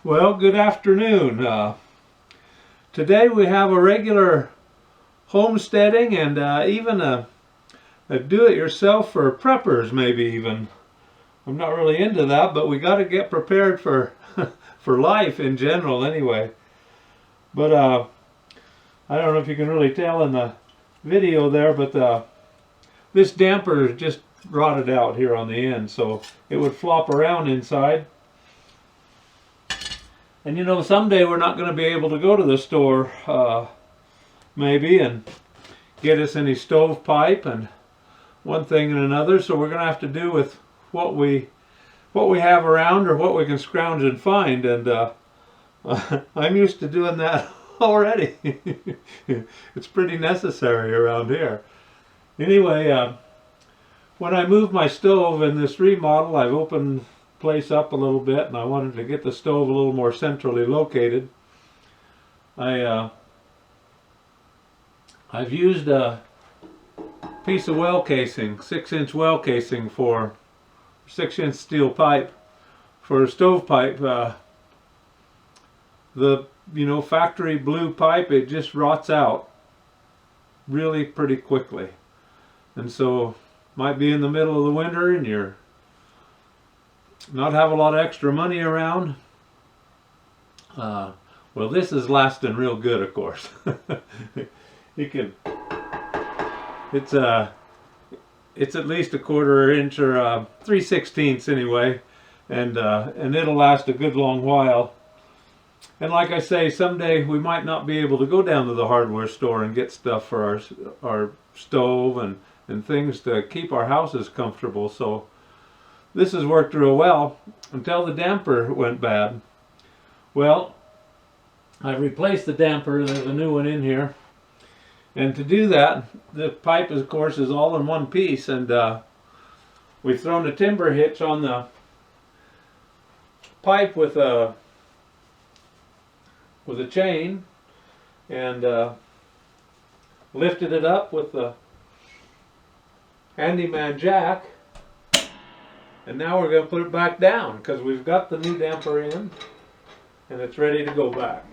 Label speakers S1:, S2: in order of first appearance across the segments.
S1: Well, good afternoon. Today we have a regular homesteading and even a do-it-yourself for preppers, maybe even. I'm not really into that, but we got to get prepared for for life in general anyway. But I don't know if you can really tell in the video there, but this damper is just rotted out here on the end, so it would flop around inside. And you know, someday we're not going to be able to go to the store, maybe, and get us any stovepipe and one thing and another. So we're going to have to do with what we have around or what we can scrounge and find. And I'm used to doing that already. It's pretty necessary around here. Anyway, when I moved my stove in this remodel, I've opened place up a little bit, and I wanted to get the stove a little more centrally located. I've used a piece of well casing, 6-inch well casing for 6-inch steel pipe for a stovepipe. The factory blue pipe, it just rots out really pretty quickly, and so might be in the middle of the winter and you're not have a lot of extra money around. Well, this is lasting real good, of course. You can, it's at least a 1/4 inch or 3/16 anyway, and it'll last a good long while. And like I say, someday we might not be able to go down to the hardware store and get stuff for our stove and things to keep our houses comfortable. So this has worked real well until the damper went bad. Well, I replaced the damper. There's a new one in here. And to do that, the pipe, of course, is all in one piece. And we've thrown a timber hitch on the pipe with a chain and lifted it up with the handyman jack. And now we're going to put it back down because we've got the new damper in and it's ready to go back.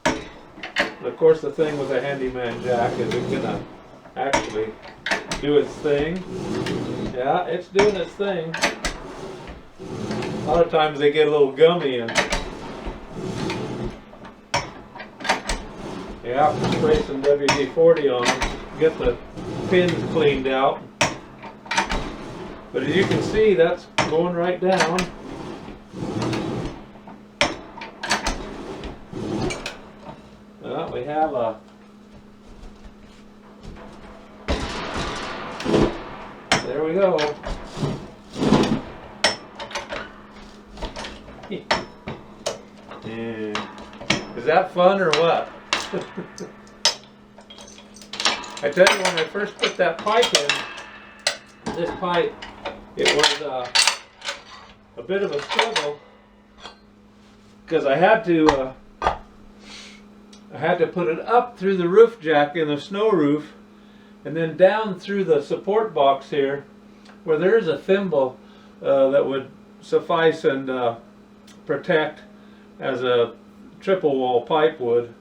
S1: And of course, the thing with the handyman jack is it's going to actually do its thing. Yeah, it's doing its thing. A lot of times they get a little gummy and spray some WD-40 on them, get the pins cleaned out. But as you can see, that's going right down. Well, we have a there we go. Yeah. Is that fun or what? I tell you, when I first put that pipe in, this pipe, it was a bit of a struggle because I had to put it up through the roof jack in the snow roof and then down through the support box here where there is a thimble that would suffice and protect as a triple wall pipe would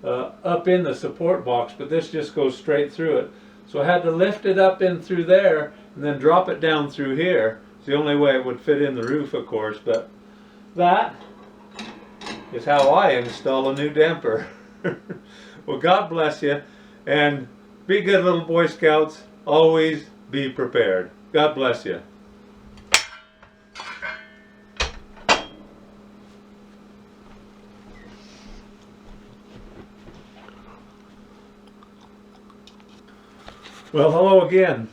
S1: up in the support box, but this just goes straight through it. So I had to lift it up in through there and then drop it down through here. It's the only way it would fit in the roof, of course, but that is how I install a new damper. Well, God bless you, and be good, little Boy Scouts. Always be prepared. God bless you. Well, hello again.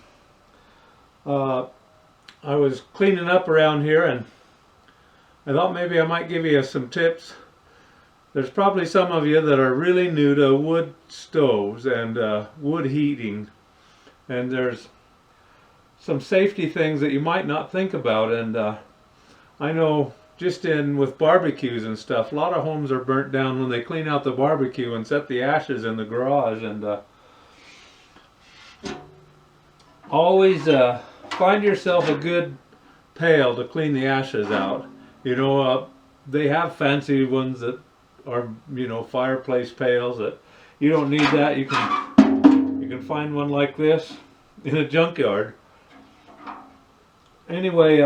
S1: I was cleaning up around here and I thought maybe I might give you some tips. There's probably some of you that are really new to wood stoves and wood heating, and there's some safety things that you might not think about. And I know just with barbecues and stuff, a lot of homes are burnt down when they clean out the barbecue and set the ashes in the garage. And always find yourself a good pail to clean the ashes out. You know, they have fancy ones that are, you know, fireplace pails. That you don't need that. You can find one like this in a junkyard. Anyway,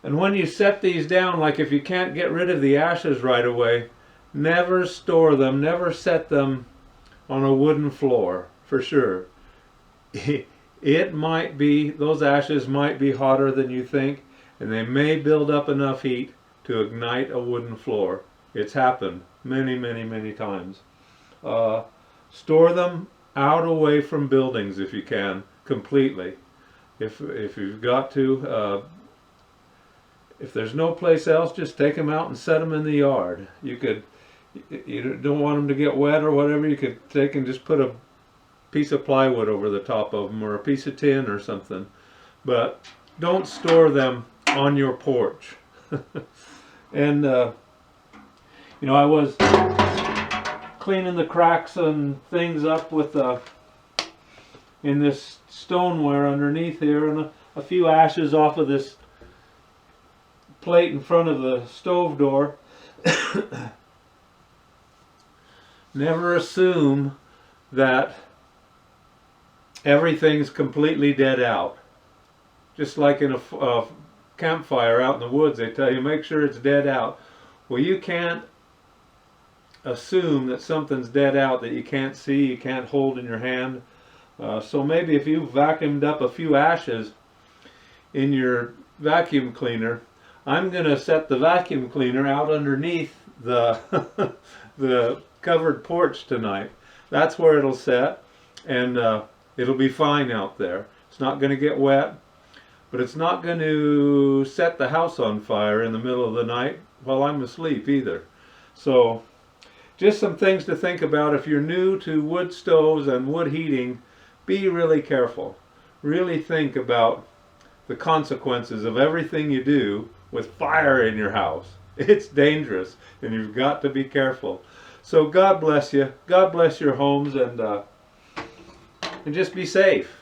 S1: and when you set these down, like if you can't get rid of the ashes right away, never store them, never set them on a wooden floor, for sure. It might be, those ashes might be hotter than you think, and they may build up enough heat to ignite a wooden floor. It's happened many, many, many times. Store them out away from buildings if you can, completely. If you've got to, if there's no place else, just take them out and set them in the yard. You don't want them to get wet or whatever, you could take and just put a piece of plywood over the top of them or a piece of tin or something. But don't store them on your porch. And you know, I was cleaning the cracks and things up with in this stoneware underneath here, and a few ashes off of this plate in front of the stove door. Never assume that everything's completely dead out. Just like in a campfire out in the woods, they tell you make sure it's dead out. Well, you can't assume that something's dead out that you can't see, you can't hold in your hand. So maybe if you vacuumed up a few ashes in your vacuum cleaner, I'm going to set the vacuum cleaner out underneath the the covered porch tonight. That's where it'll set, and it'll be fine out there. It's not going to get wet, but it's not going to set the house on fire in the middle of the night while I'm asleep either. So just some things to think about. If you're new to wood stoves and wood heating, be really careful. Really think about the consequences of everything you do with fire in your house. It's dangerous, and you've got to be careful. So God bless you. God bless your homes, and just be safe.